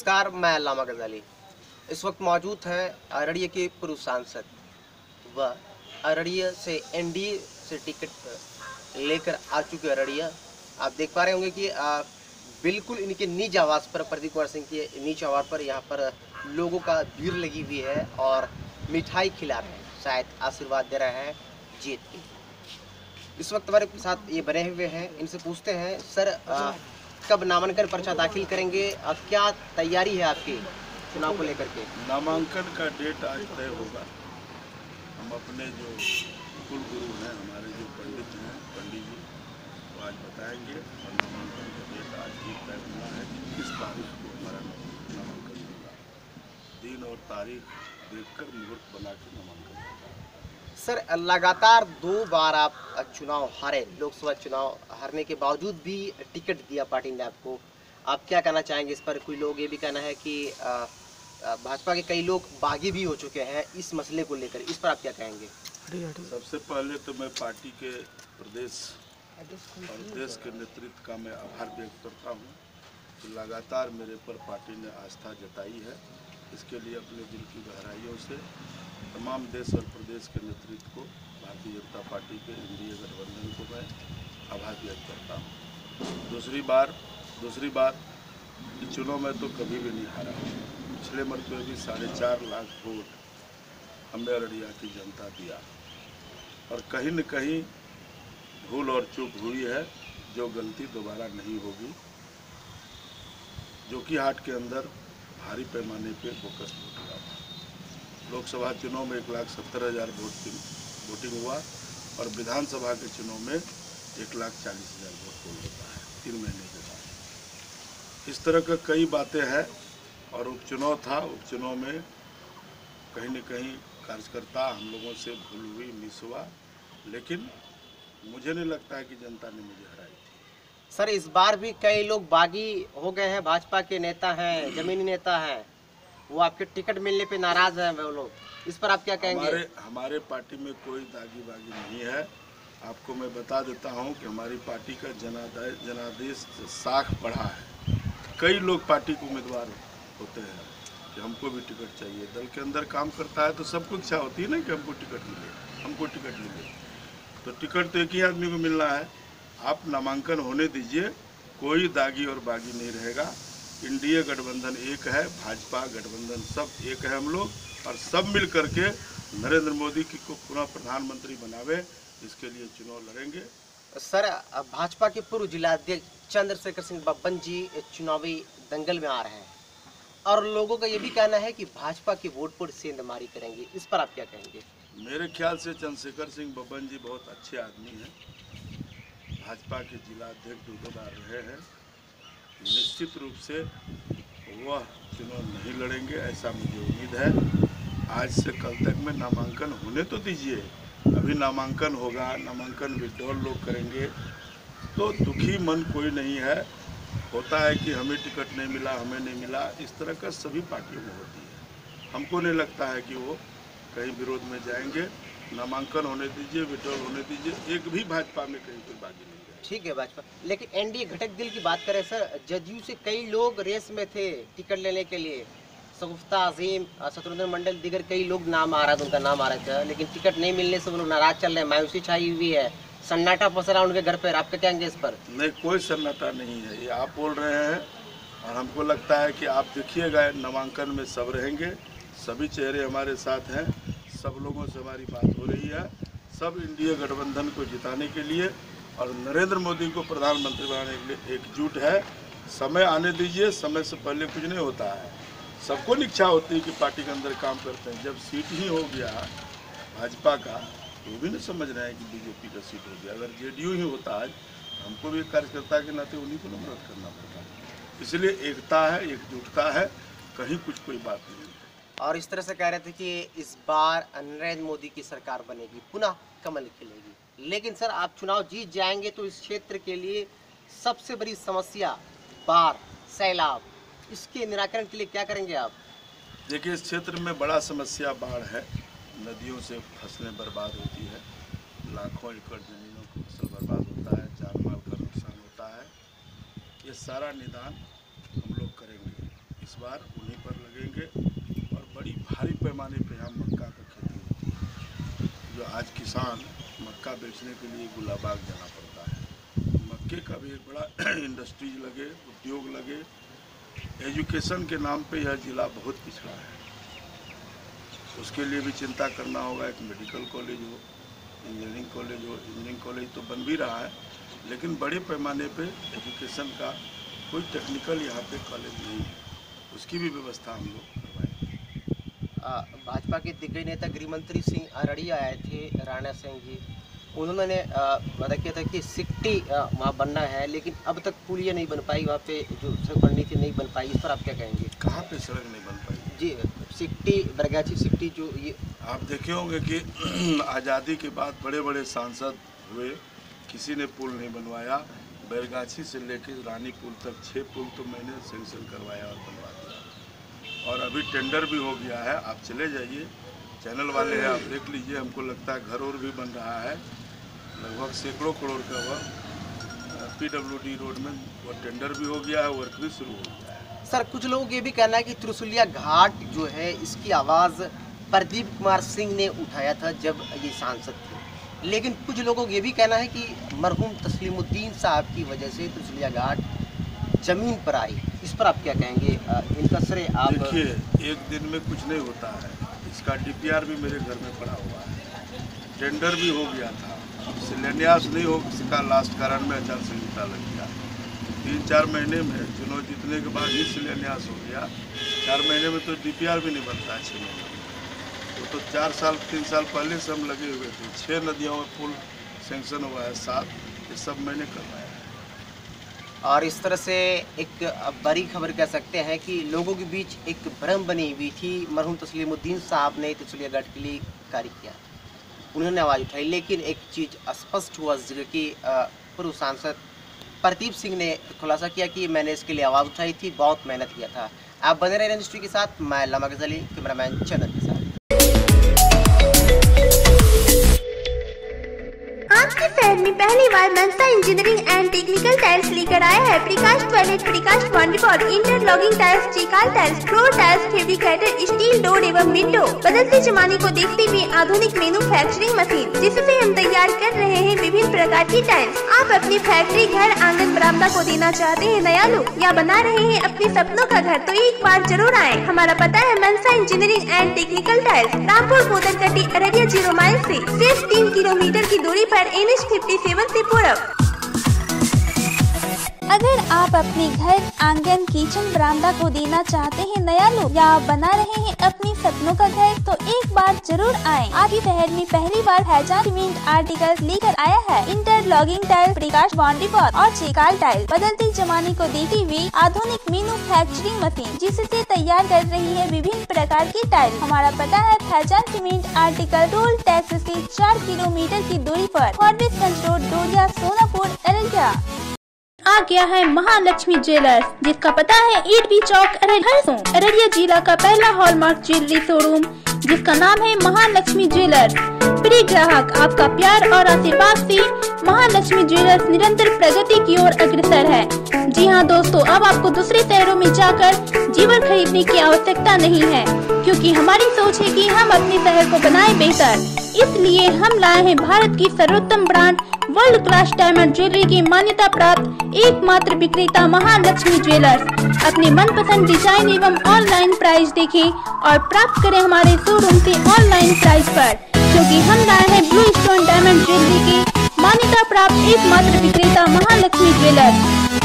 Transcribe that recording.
नमस्कार, मैं अल्लामा गज़ाली। इस वक्त मौजूद हैं अररिया के पूर्व सांसद व अररिया से एनडीए से टिकट लेकर आ चुके अररिया। आप देख पा रहे होंगे कि बिल्कुल इनके निज आवास पर, प्रदीप कुमार सिंह के निज आवास पर यहाँ पर लोगों का भीड़ लगी हुई है और मिठाई खिला रहे हैं, शायद आशीर्वाद दे रहे हैं जीत की। इस वक्त हमारे साथ ये बने हुए हैं, इनसे पूछते हैं सर कब नामांकन पर्चा दाखिल करेंगे, क्या तैयारी है आपकी चुनाव को लेकर के? नामांकन का डेट आज तय होगा। हम अपने जो कुल गुरु हैं, हमारे जो पंडित हैं, पंडित जी, वो आज बताएंगे और नामांकन का डेट आज ही तय होना है कि किस तारीख को हमारा नामांकन होगा। दिन और तारीख देखकर मुहूर्त बना के नामांकन होगा। सर लगातार 2 बार आप चुनाव हारे, लोकसभा चुनाव हारने के बावजूद भी टिकट दिया पार्टी ने आपको। आप क्या कहना चाहेंगे इस पर? कोई लोग ये भी कहना है कि भाजपा के कई लोग बागी भी हो चुके हैं इस मसले को लेकर, इस पर आप क्या कहेंगे? सबसे पहले तो मैं पार्टी के प्रदेश और देश के नेतृत्व का मैं आभार व्यक्त करता हूँ कि लगातार मेरे पर पार्टी ने आस्था जताई है। इसके लिए अपने दिल की गहराइयों से तमाम देश और प्रदेश के नेतृत्व को, भारतीय जनता पार्टी के एनडीए गठबंधन को मैं आभार व्यक्त करता हूँ। दूसरी बात कि चुनाव में तो कभी भी नहीं हारा। पिछले मरतबे भी 4.5 लाख वोट हमें अररिया की जनता दिया और कहीं न कहीं भूल और चूक हुई है, जो गलती दोबारा नहीं होगी। जोकी हाट के अंदर भारी पैमाने पे बोकस वोट हुआ था। लोकसभा चुनाव में 1,70,000 वोटिंग हुआ और विधानसभा के चुनाव में 1,40,000 वोट पोल होता है 3 महीने के बाद। इस तरह का कई बातें हैं और उपचुनाव था। उपचुनाव में कहीं न कहीं कार्यकर्ता हम लोगों से भूल हुई, मिस हुआ, लेकिन मुझे नहीं लगता है कि जनता ने मुझे हराई थी। सर इस बार भी कई लोग बागी हो गए हैं, भाजपा के नेता हैं, जमीनी नेता हैं, वो आपके टिकट मिलने पे नाराज हैं वो लोग, इस पर आप क्या कहेंगे? हमारे पार्टी में कोई दागी बागी नहीं है। आपको मैं बता देता हूं कि हमारी पार्टी का जनादेश साख बढ़ा है। कई लोग पार्टी के उम्मीदवार होते हैं कि हमको भी टिकट चाहिए। दल के अंदर काम करता है तो सबको इच्छा होती है ना कि हमको टिकट मिले। तो टिकट तो एक ही आदमी को मिलना है। आप नामांकन होने दीजिए, कोई दागी और बागी नहीं रहेगा। एनडीए गठबंधन एक है, भाजपा गठबंधन सब एक है हम लोग, और सब मिल करके नरेंद्र मोदी को पुनः प्रधानमंत्री बनावे, इसके लिए चुनाव लड़ेंगे। सर भाजपा के पूर्व जिलाध्यक्ष चंद्रशेखर सिंह बब्बन जी चुनावी दंगल में आ रहे हैं और लोगों का ये भी कहना है कि भाजपा के वोट पर सेंधमारी करेंगे, इस पर आप क्या कहेंगे? मेरे ख्याल से चंद्रशेखर सिंह बब्बन जी बहुत अच्छे आदमी हैं। भाजपा के जिलाध्यक्ष 2 बार रहे हैं। निश्चित रूप से वह चुनाव नहीं लड़ेंगे, ऐसा मुझे उम्मीद है। आज से कल तक में नामांकन होने तो दीजिए। अभी नामांकन होगा, नामांकन विड्रॉल लोग करेंगे तो दुखी मन कोई नहीं है। होता है कि हमें टिकट नहीं मिला, हमें नहीं मिला, इस तरह का सभी पार्टियों में होती है। हमको नहीं लगता है कि वो कहीं विरोध में जाएंगे। नामांकन होने दीजिए, विड्रॉल होने दीजिए। एक भी भाजपा में कहीं कोई बागी नहीं है। ठीक है भाजपा, लेकिन एनडीए घटक दल की बात करें सर, जदयू से कई लोग रेस में थे टिकट लेने के लिए। शगुफ्ता अजीम, शत्रुघ्न मंडल, दीगर कई लोग नाम आ रहा था, उनका नाम आ रहा था, लेकिन टिकट नहीं मिलने से वो लोग नाराज चल रहे हैं, मायूसी छाई हुई है, सन्नाटा पसरा उनके घर पर। आपका क्या कहेंगे इस पर? नहीं, कोई सन्नाटा नहीं है, ये आप बोल रहे हैं और हमको लगता है कि आप देखिएगा नामांकन में सब रहेंगे, सभी चेहरे हमारे साथ हैं, सब लोगों से हमारी बात हो रही है। सब एनडीए गठबंधन को जिताने के लिए और नरेंद्र मोदी को प्रधानमंत्री बनाने के लिए एकजुट है। समय आने दीजिए, समय से पहले कुछ नहीं होता है। सबको इच्छा होती है कि पार्टी के अंदर काम करते हैं। जब सीट ही हो गया भाजपा का, तो भी नहीं समझ रहे हैं कि बीजेपी का सीट हो गया। अगर जेडीयू ही होता है, हमको भी कार्यकर्ता के नाते उन्हीं को मदद करना पड़ता है। इसलिए एकता है, एकजुटता है, कहीं कोई बात नहीं है। और इस तरह से कह रहे थे कि इस बार नरेंद्र मोदी की सरकार बनेगी, पुनः कमल खिलेगी। लेकिन सर आप चुनाव जीत जाएंगे तो इस क्षेत्र के लिए सबसे बड़ी समस्या बाढ़, सैलाब, इसके निराकरण के लिए क्या करेंगे आप? देखिए, इस क्षेत्र में बड़ा समस्या बाढ़ है। नदियों से फसलें बर्बाद होती है, लाखों एकड़ जमीनों की फसल बर्बाद होता है, जान माल का नुकसान होता है। ये सारा निदान हम लोग करेंगे। इस इस बार उन्हीं पर लगेंगे। और बड़ी भारी पैमाने पे यहाँ मक्का का खेती होती है, जो आज किसान मक्का बेचने के लिए गुलाबाग जाना पड़ता है। मक्के का भी एक बड़ा इंडस्ट्रीज लगे, उद्योग लगे। एजुकेशन के नाम पे यह ज़िला बहुत पिछड़ा है, उसके लिए भी चिंता करना होगा। एक मेडिकल कॉलेज हो, इंजीनियरिंग कॉलेज हो। इंजीनियरिंग कॉलेज तो बन भी रहा है, लेकिन बड़े पैमाने पे एजुकेशन का कोई टेक्निकल यहाँ पे कॉलेज नहीं है, उसकी भी व्यवस्था हम लोग करवाएंगे। भाजपा के दिग्गज नेता गृहमंत्री सिंह अरड़िया आए थे, राणा सिंह जी, उन्होंने वादा किया था कि सिक्टी वहाँ बनना है, लेकिन अब तक पुलिया नहीं बन पाई, वहाँ पे जो सड़क बननी थी नहीं बन पाई। इस पर आप क्या कहेंगे? कहाँ पे सड़क नहीं बन पाई जी? सिक्टी, बरगाछी सिक्टी, जो ये आप देखे होंगे कि आज़ादी के बाद बड़े बड़े सांसद हुए, किसी ने पुल नहीं बनवाया। बैरगाछी से लेकर रानीपुल तक 6 पुल तो मैंने सेंक्शन करवाया और बनवा दिया, और अभी टेंडर भी हो गया है। आप चले जाइए, चैनल वाले हैं, आप देख लीजिए। हमको लगता है घर और भी बन रहा है, लगभग सैकड़ों करोड़ का वर्क PWD रोड में वो टेंडर भी हो गया है, वर्क भी शुरू हो गया है। सर, कुछ लोगों ये भी कहना है कि त्रिशूलिया घाट जो है, इसकी आवाज़ प्रदीप कुमार सिंह ने उठाया था जब ये सांसद थे, लेकिन कुछ लोगों को ये भी कहना है कि मरहूम तस्लीमुद्दीन साहब की वजह से त्रिशूलिया घाट जमीन पर आई। इस पर आप क्या कहेंगे? इनका श्रेय आप देखिए, एक दिन में कुछ नहीं होता है। इसका DPR भी मेरे घर में पड़ा हुआ है, टेंडर भी हो गया था, शिलान्यास नहीं हो सका, लास्ट कारण में आचार संहिता लग गया। 3-4 महीने में चुनाव जीतने के बाद ही शिलान्यास हो गया। 4 महीने में तो DPR भी नहीं बनता है 6 महीने में। तो 3 साल पहले से हम लगे हुए थे। 6 नदियों में पुल सेंक्शन हुआ है, 7, ये सब मैंने करवाया है। और इस तरह से एक बड़ी खबर कह सकते हैं कि लोगों के बीच एक भ्रम बनी हुई थी। मरहूम तस्लीमुद्दीन साहब ने त्रिशूलिया घाट के लिए कार्य किया, उन्होंने आवाज़ उठाई, लेकिन एक चीज़ स्पष्ट हुआ जिले की पूर्व सांसद प्रदीप सिंह ने खुलासा किया कि मैंने इसके लिए आवाज़ उठाई थी, बहुत मेहनत किया था। आप बने रहे इंडस्ट्री के साथ, मैं लामा गजली, कैमरामैन चंदन के साथ। आपके शहर में पहली बार Mansa engineering and technical tiles लेकर आया है Prakash toilet, Prakash boundary, interlocking tiles, चिकाल tiles, floor tiles, fabricated steel door एवं विंडो। बदलते जमाने को देखते हुए आधुनिक मैन्युफैक्चरिंग मशीन, जिससे हम तैयार कर रहे हैं विभिन्न प्रकार की टाइल्स। आप अपनी फैक्ट्री, घर, आंगन, बरामदा को देना चाहते हैं नया लुक, या बना रहे हैं अपने सपनों का घर, तो एक बार जरूर आए। हमारा पता है Mansa engineering and technical tiles, Rampur Bodarkati, Araria 0 mile से सिर्फ 3 किलोमीटर की दूरी पर NH 57 से पूरब। अगर आप अपने घर, आंगन, किचन, बरामदा को देना चाहते हैं नया लुक, या आप बना रहे हैं अपने सपनों का घर, तो एक बार जरूर आएं। आपके शहर में पहली बार हैजा सीमेंट आर्टिकल्स लेकर आया है इंटरलॉकिंग टाइल, प्रकाश बाउंड्री और चिकाल टाइल। बदलते जमाने को देखते हुए आधुनिक मैन्युफैक्चरिंग मशीन, जिससे तैयार कर रही है विभिन्न प्रकार की टाइल। हमारा पता है हैजा सीमेंट आर्टिकल, टोल टैक्स से 4 किलोमीटर की दूरी पर, फॉरबिसगंज रोड, डोरिया, सोनापुर, अररिया। आ गया है महालक्ष्मी ज्वेलर्स, जिसका पता है ईटबी चौक, अररिया जिला का पहला हॉलमार्क ज्वेलरी शोरूम, जिसका नाम है महालक्ष्मी ज्वेलर्स। प्रिय ग्राहक, आपका प्यार और आशीर्वाद से महालक्ष्मी ज्वेलर्स निरंतर प्रगति की ओर अग्रसर है। जी हाँ दोस्तों, अब आपको दूसरे शहरों में जाकर जेवर खरीदने की आवश्यकता नहीं है, क्योंकि हमारी सोच है कि हम अपने शहर को बनाएं बेहतर। इसलिए हम लाए हैं भारत की सर्वोत्तम brand world class diamond jewellery की मान्यता प्राप्त एकमात्र विक्रेता महालक्ष्मी ज्वेलर्स। अपने मनपसंद डिजाइन एवं ऑनलाइन प्राइस देखें और प्राप्त करें हमारे शोरूम से ऑनलाइन प्राइस पर, क्योंकि हम लाए हैं ब्लू स्टोन डायमंड ज्वेलरी की मान्यता प्राप्त एकमात्र विक्रेता महालक्ष्मी ज्वेलर्स।